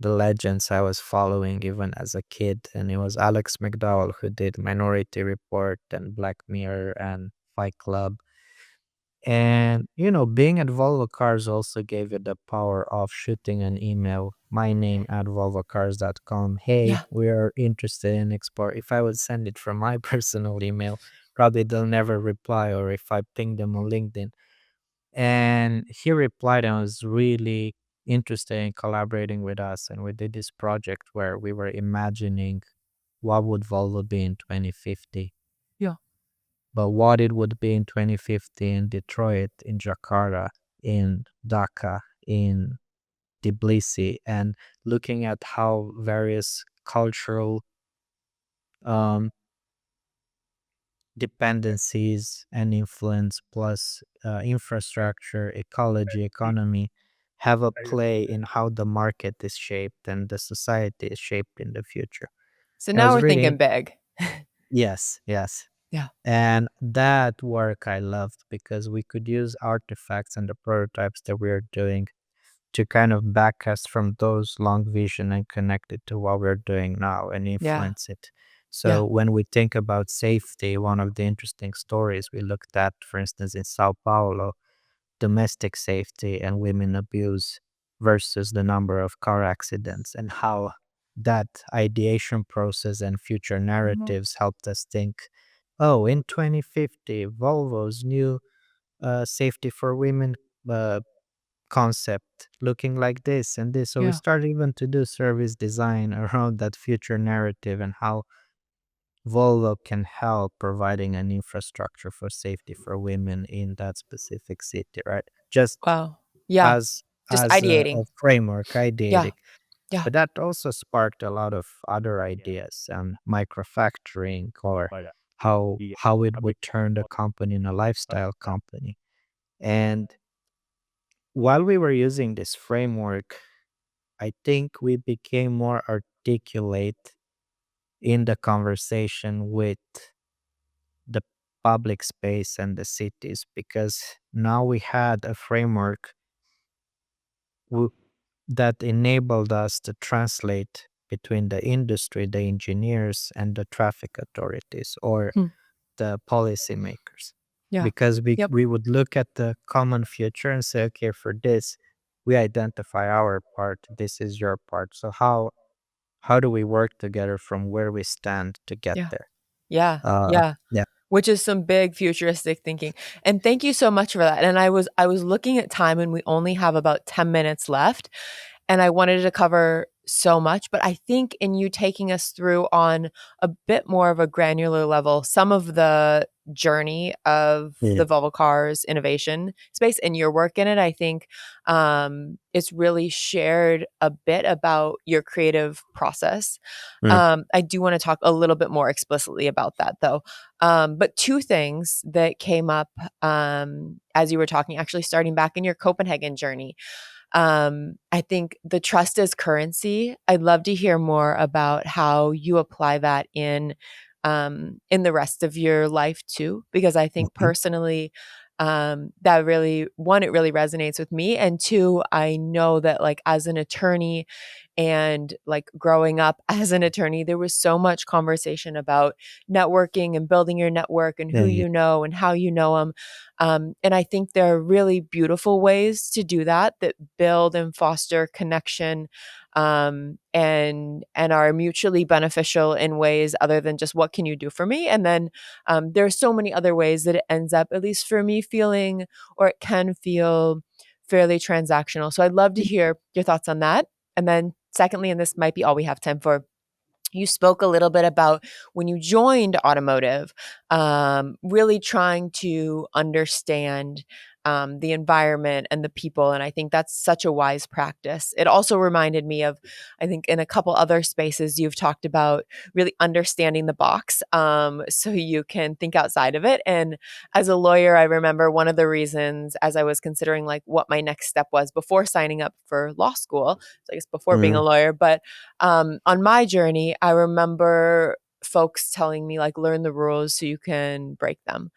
the legends I was following even as a kid, and it was Alex McDowell, who did Minority Report and Black Mirror and Fight Club. And being at Volvo Cars also gave you the power of shooting an email, my name at volvocars.com. Hey, Yeah. we are interested in explore. If I would send it from my personal email, probably they'll never reply, or if I ping them on LinkedIn. And he replied and was really interested in collaborating with us. And we did this project where we were imagining what would Volvo be in 2050, Yeah. but what it would be in 2050 in Detroit, in Jakarta, in Dhaka, in Tbilisi, and looking at how various cultural um, dependencies and influence, plus infrastructure, ecology, economy, have a play in how the market is shaped and the society is shaped in the future. So It now was we're really, thinking big. yes, yes. Yeah. And that work I loved because we could use artifacts and the prototypes that we are doing to kind of backcast from those long vision and connect it to what we're doing now and Yeah. influence it. Yeah. So when we think about safety, one of the interesting stories we looked at, for instance, in Sao Paulo, domestic safety and women abuse versus the number of car accidents, and how that ideation process and future narratives helped us think, oh, in 2050, Volvo's new safety for women uh, concept looking like this and this. So we Yeah. started even to do service design around that future narrative and how Volvo can help providing an infrastructure for safety for women in that specific city, right? Just Wow. Yeah. as Just a ideating. framework, ideating. Yeah. Yeah. But that also sparked a lot of other ideas and microfactoring or how it would turn the company in a lifestyle company. And while we were using this framework, I think we became more articulate in the conversation with the public space and the cities because now we had a framework w- that enabled us to translate between the industry, the engineers, and the traffic authorities or Hmm. the policymakers. Yeah. Because Yep. we would look at the common future and say, okay, for this, we identify our part, this is your part. So how do we work together from where we stand to get Yeah. there? Yeah. Uh, Yeah. yeah. Which is some big futuristic thinking. And thank you so much for that. And I was looking at time and we only have about 10 minutes left. And I wanted to cover so much, but I think in you taking us through on a bit more of a granular level, some of the journey of Yeah. the Volvo Cars innovation space and your work in it, I think it's really shared a bit about your creative process. Mm. I do want to talk a little bit more explicitly about that though. But two things that came up as you were talking, actually starting back in your Copenhagen journey. I think the trust as currency. I'd love to hear more about how you apply that in the rest of your life too, because I think Mhm. personally, that really one, it really resonates with me, and two, I know that like as an attorney and like growing up as an attorney, there was so much conversation about networking and building your network and Yeah, who yeah, you know and how you know them. And I think there are really beautiful ways to do that that build and foster connection, and are mutually beneficial in ways other than just what can you do for me. And then there are so many other ways that it ends up, at least for me, feeling or it can feel fairly transactional. So I'd love to hear your thoughts on that. And then secondly, and this might be all we have time for, you spoke a little bit about when you joined automotive, really trying to understand the environment and the people. And I think that's such a wise practice. It also reminded me of, I think, in a couple other spaces, you've talked about really understanding the box, so you can think outside of it. And as a lawyer, I remember one of the reasons as I was considering like what my next step was before signing up for law school, so I guess before being mm, a lawyer, but on my journey, I remember folks telling me, like, learn the rules so you can break them.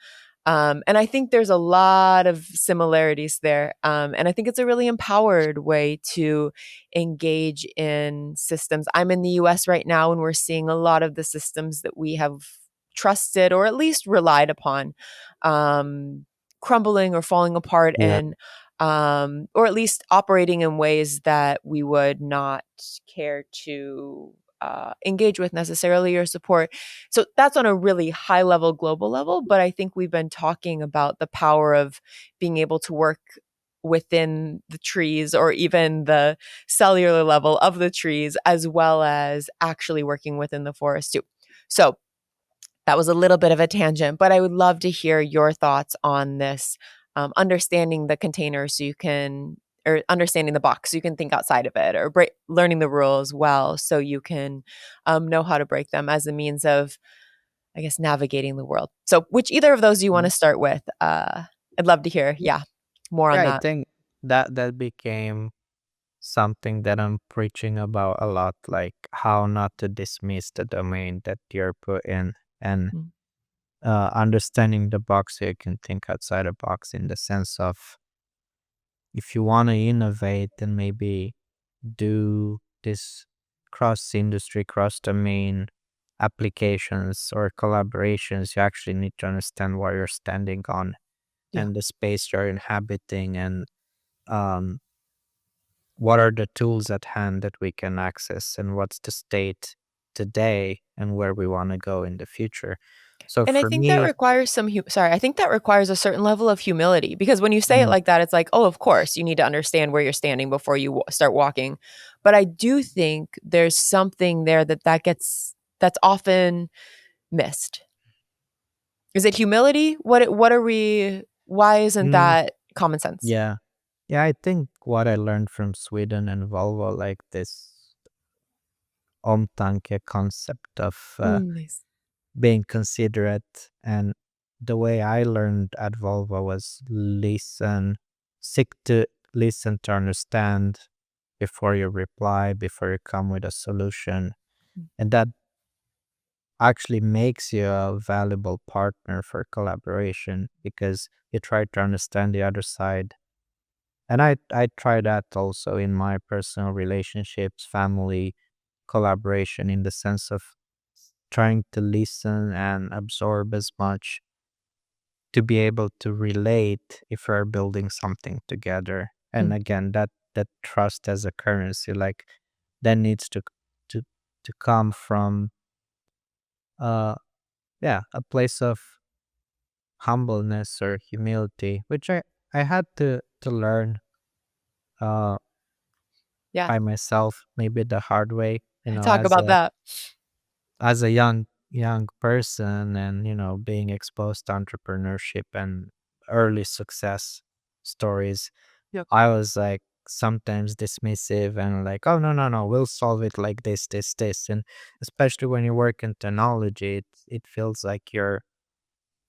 And I think there's a lot of similarities there. And I think it's a really empowered way to engage in systems. I'm in the US right now, and we're seeing a lot of the systems that we have trusted or at least relied upon um, crumbling or falling apart, yeah. and or at least operating in ways that we would not care to engage with necessarily or support. So that's on a really high level, global level. But I think we've been talking about the power of being able to work within the trees or even the cellular level of the trees, as well as actually working within the forest too. So that was a little bit of a tangent, but I would love to hear your thoughts on this, understanding the container so you can, or understanding the box so you can think outside of it, or learning the rules well so you can know how to break them as a means of, I guess, navigating the world. So, which either of those do you want Mm. to start with? I'd love to hear, Yeah, yeah, more on yeah, I that. think that became something that I'm preaching about a lot, like how not to dismiss the domain that you're put in and Mm, understanding the box so you can think outside the box in the sense of if you want to innovate and maybe do this cross industry, cross domain applications or collaborations, you actually need to understand what you're standing on yeah. and the space you're inhabiting and um, what are the tools at hand that we can access, and what's the state today and where we want to go in the future. So And I for think that me, requires I think that requires a certain level of humility because when you say it mm, like that, it's like, oh, of course, you need to understand where you're standing before you start walking. But I do think there's something there that's often missed. Is it humility? What are we? Why isn't mm, that common sense? yeah, yeah, I think what I learned from Sweden and Volvo, like this omtanke concept of Nice. being considerate. And the way I learned at Volvo was seek to listen to understand before you reply, before you come with a solution. Mm. And that actually makes you a valuable partner for collaboration because you try to understand the other side. And I try that also in my personal relationships, family, collaboration, in the sense of trying to listen and absorb as much to be able to relate if we're building something together. And Mm. again, that trust as a currency, like that needs to to come from uh yeah, a place of humbleness or humility, which I had to learn uh Yeah. by myself, maybe the hard way, Talk about that. as a young person, and being exposed to entrepreneurship and early success stories. Yep. I was like sometimes dismissive and like, oh, no, no, no, we'll solve it like this. And especially when you work in technology, it feels like you're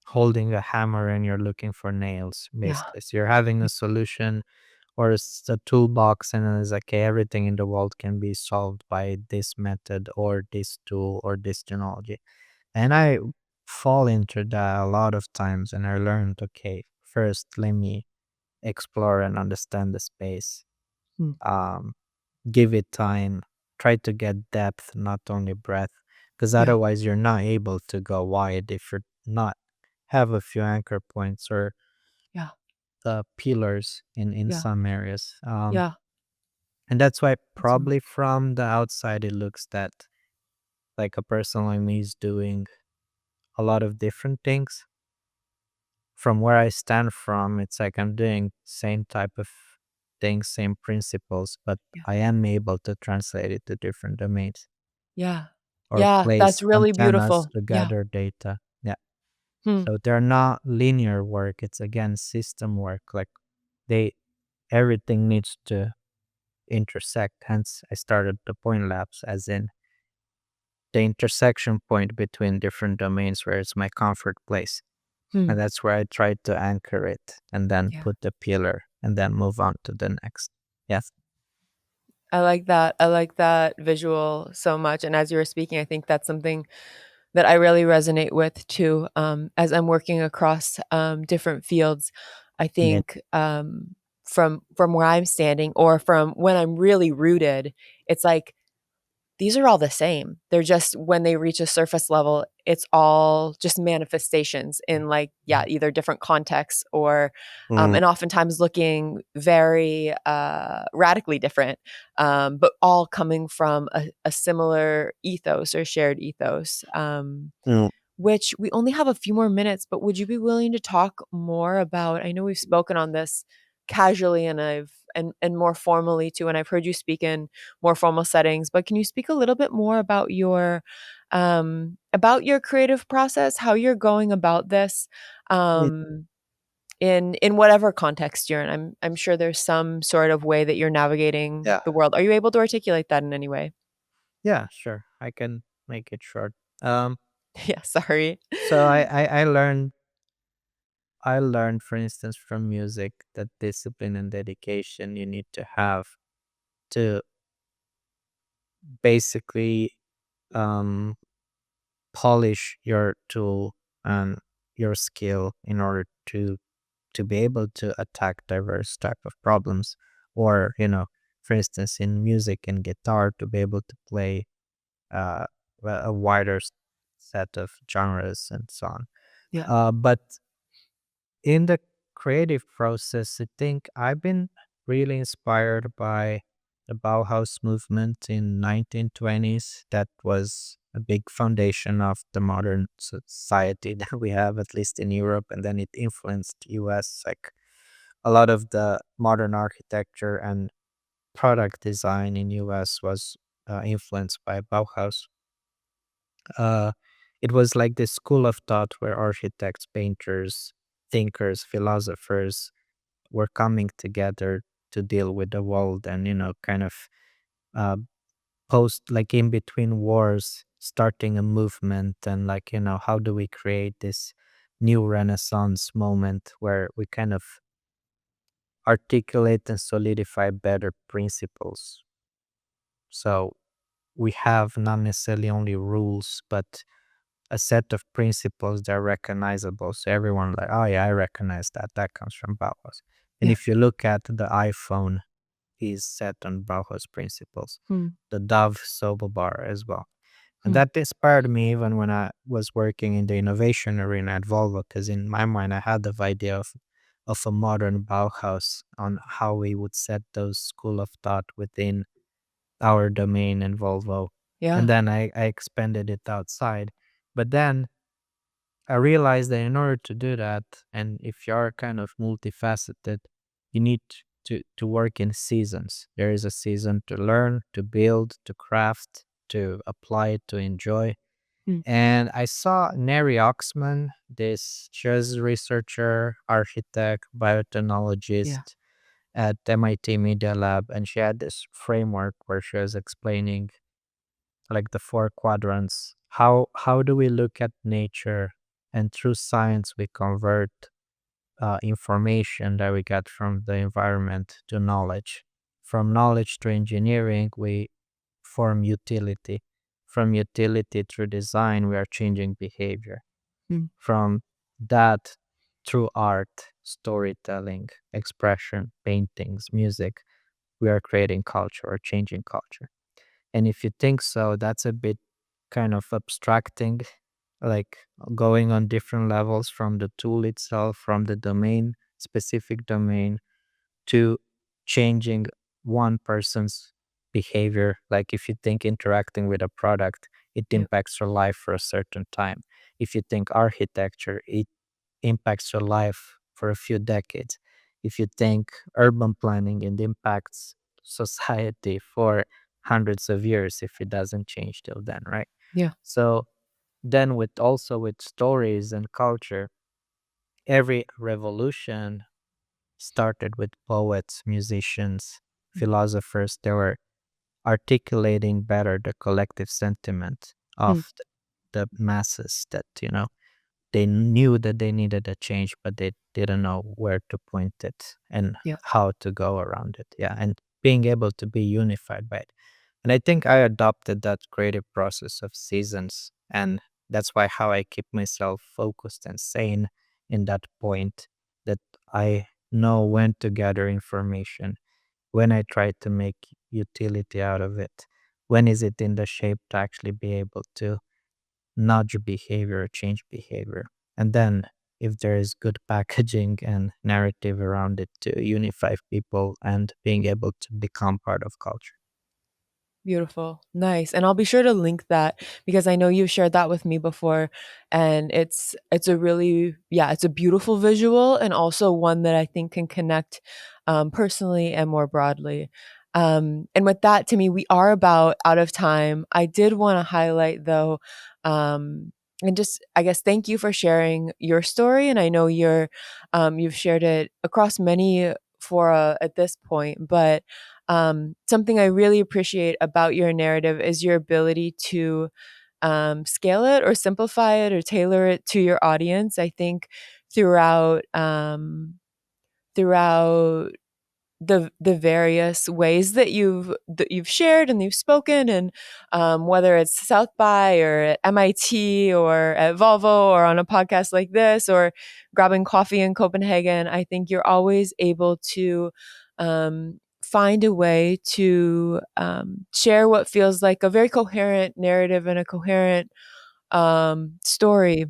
holding a hammer and you're looking for nails, Yeah. basically. So you're having a solution or a toolbox, and then it's like, okay, everything in the world can be solved by this method or this tool or this technology. And I fall into that a lot of times, and I learned, okay, first let me explore and understand the space. Mm. Um, Give it time, try to get depth, not only breadth, because Yeah. otherwise you're not able to go wide if you're not have a few anchor points or Yeah. pillars in Yeah. some areas. Yeah. And that's why That's probably from the outside it looks that like a person like me is doing a lot of different things. From where I stand from, it's like I'm doing same type of things, same principles, but yeah. I am able to translate it to different domains Yeah. or Yeah. That's place really antennas beautiful. to Yeah. gather data. Yeah. Hmm. So they're not linear work. It's again system work. Like they everything needs to intersect. Hence I started the point labs, as in the intersection point between different domains where it's my comfort place. Hmm. And that's where I try to anchor it and then Yeah. put the pillar and then move on to the next. Yes. I like that. I like that visual so much. And as you were speaking, I think that's something that I really resonate with too. As I'm working across different fields, I Yeah. think from where I'm standing or from when I'm really rooted, it's like these are all the same. They're just when they reach a surface level, it's all just manifestations in like, yeah, either different contexts or, Mm, and oftentimes looking very radically different, but all coming from a similar ethos or shared ethos. mm, Which we only have a few more minutes, but would you be willing to talk more about? I know we've spoken on this casually and and more formally too, and I've heard you speak in more formal settings, but can you speak a little bit more about your creative process, how you're going about this? it, Um in whatever context you're in. I'm sure there's some sort of way that you're navigating yeah. the world. Are you able to articulate that in any way? Yeah, sure. I can make it short. Um, Yeah, sorry. so I learned, for instance, from music that discipline and dedication you need to have to basically um polish your tool and your skill in order to be able to attack diverse type of problems, or for instance in music and guitar to be able to play uh, a wider set of genres and so on. Yeah. But in the creative process, I think I've been really inspired by the Bauhaus movement in 1920s. That was a big foundation of the modern society that we have, at least in Europe, and then it influenced US. Like a lot of the modern architecture and product design in US was influenced by Bauhaus. Uh, it was like this school of thought where architects, painters, thinkers, philosophers were coming together to deal with the world and, kind of uh, post, like in between wars, starting a movement and, like, how do we create this new renaissance moment where we kind of articulate and solidify better principles. So we have not necessarily only rules, but a set of principles that are recognizable. So everyone like, oh yeah, I recognize that. That comes from Bauhaus. And Yeah. if you look at the iPhone, is set on Bauhaus principles. Hmm. The Dove Sobo Bar as well. And Hmm. that inspired me even when I was working in the innovation arena at Volvo, because in my mind I had the idea of a modern Bauhaus on how we would set those school of thought within our domain in Volvo. And Yeah. then I expanded it outside. But then I realized that in order to do that, and if you're kind of multifaceted, you need to work in seasons. There is a season to learn, to build, to craft, to apply, to enjoy. Hmm. And I saw Neri Oxman, this jazz researcher, architect, Yeah. biotechnologist at MIT Media Lab, and she had this framework where she was explaining like the four quadrants. How do we look at nature, and through science we convert information that we get from the environment to knowledge. From knowledge to engineering, we form utility. From utility through design, we are changing behavior. Hmm. From that through art, storytelling, expression, paintings, music, we are creating culture or changing culture. And if you think so, that's a bit kind of abstracting, like going on different levels from the tool itself, from the domain, specific domain, to changing one person's behavior. Like if you think interacting with a product, it Yeah. impacts your life for a certain time. If you think architecture, it impacts your life for a few decades. If you think urban planning, it impacts society for hundreds of years if it doesn't change till then, right? Yeah. So then with also with stories and culture, every revolution started with poets, musicians, Hmm. philosophers. They were articulating better the collective sentiment Hmm. of the masses that, they knew that they needed a change, but they didn't know where to point it and Yeah. how to go around it. Yeah. And being able to be unified by it. And I think I adopted that creative process of seasons. And that's why how I keep myself focused and sane in that point, that I know when to gather information, when I try to make utility out of it, when is it in the shape to actually be able to nudge behavior, change behavior. And then if there is good packaging and narrative around it to unify people and being able to become part of culture. Beautiful. Nice. And I'll be sure to link that because I know you've shared that with me before and it's a really yeah, it's a beautiful visual and also one that I think can connect personally and more broadly. And with that, Timmy, we are about out of time. I did want to highlight though and just I guess thank you for sharing your story and I know you've shared it across many fora at this point, but something I really appreciate about your narrative is your ability to scale it or simplify it or tailor it to your audience. I think throughout throughout the various ways that you've shared and you've spoken and whether it's South by or at MIT or at Volvo or on a podcast like this or grabbing coffee in Copenhagen, I think you're always able to find a way to share what feels like a very coherent narrative and a coherent story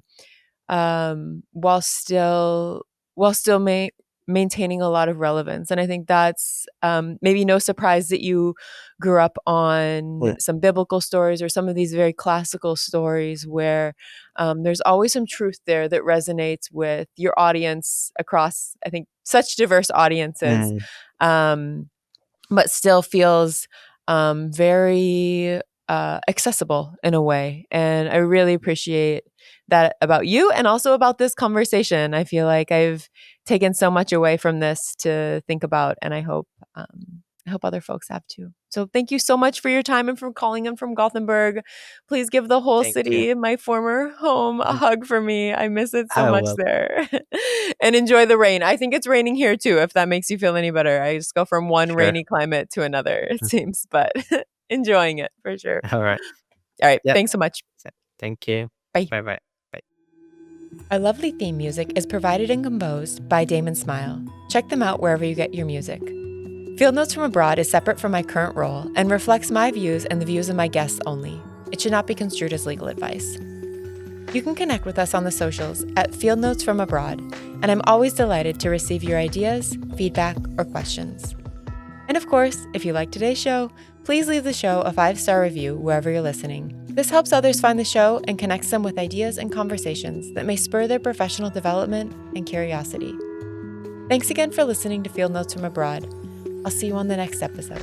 while still while still maintaining a lot of relevance. And I think that's maybe no surprise that you grew up on Yeah. some biblical stories or some of these very classical stories where there's always some truth there that resonates with your audience across, I think, such diverse audiences, Mm, um, but still feels very accessible in a way. And I really appreciate that about you and also about this conversation. I feel like I've taken so much away from this to think about, and I hope other folks have too. So thank you so much for your time and for calling in from Gothenburg. Please give the whole thank you. city, my former home, a Mm, hug for me. I miss it so I much will. there. And enjoy the rain. I think it's raining here too, if that makes you feel any better. I just go from one Sure. rainy climate to another, it Mm, seems, but enjoying it for sure. all right. All right. Yep. Thanks so much. Thank you. Bye. Bye bye. Bye. Our lovely theme music is provided and composed by Damon Smile. Check them out wherever you get your music. Field Notes from Abroad is separate from my current role and reflects my views and the views of my guests only. It should not be construed as legal advice. You can connect with us on the socials at Field Notes from Abroad, and I'm always delighted to receive your ideas, feedback, or questions. And of course, if you like today's show, please leave the show a 5-star review wherever you're listening. This helps others find the show and connects them with ideas and conversations that may spur their professional development and curiosity. Thanks again for listening to Field Notes from Abroad. I'll see you on the next episode.